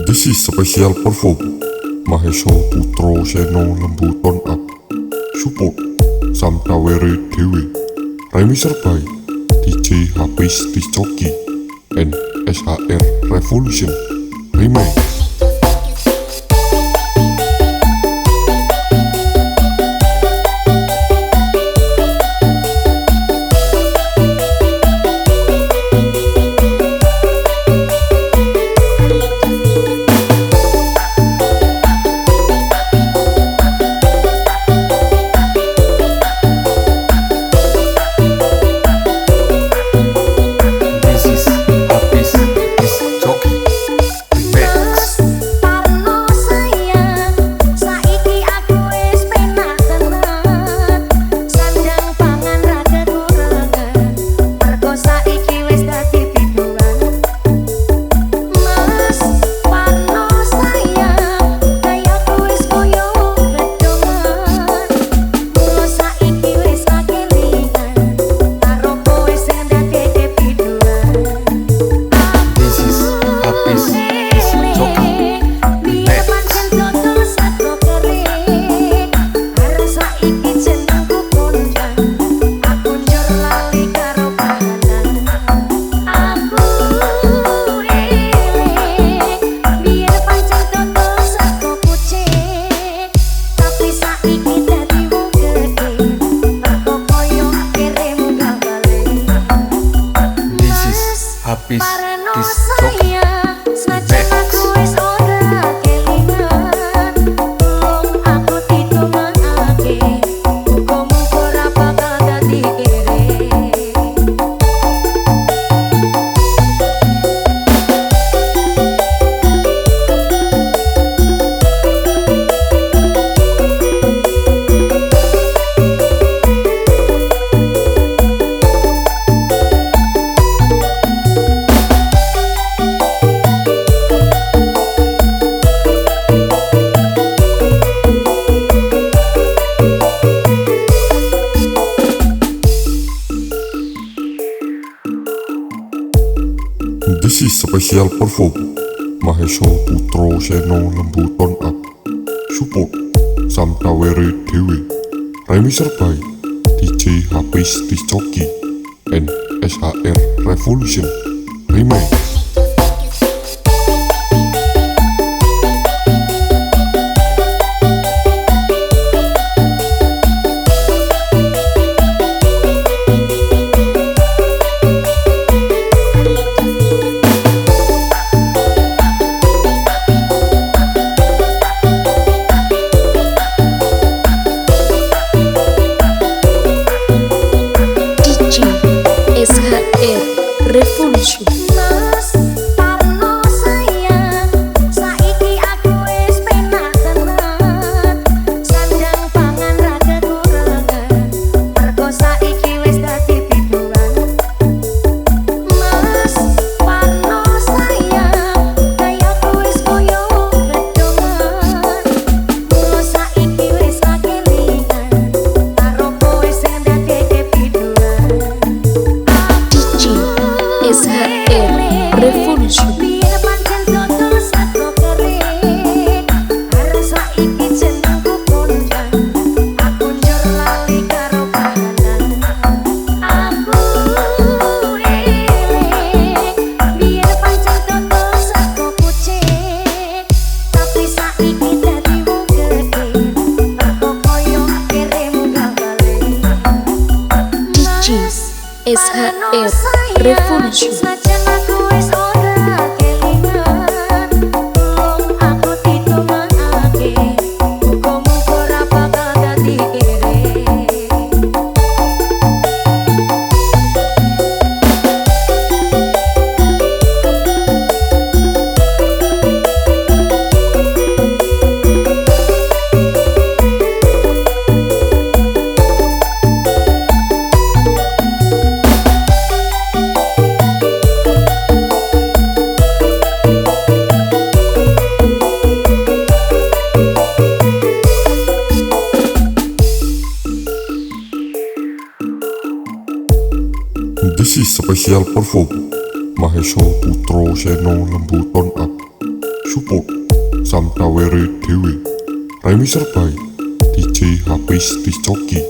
This is special perform Mahesha Putro Seno Lembuton Up Support Samtawere Dewi Remixer by DJ Hafiz Dijoki and SHR Revolution Remix. Hafiz Dijoki This is special perform Mahesha Putro Seno Lembuton Up Support Samtawere Dewi Remixer by DJ Hafiz Dijoki and SHR Revolution Remix. SHR Revolution. SHR Revolution. SHR Revolution. This is special perform Mahesha Putro Seno Lembuton Up Support Samtawere Dewi. Remixer by DJ Hafiz Disc Jockey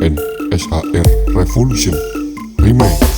and SHR Revolution. Remake.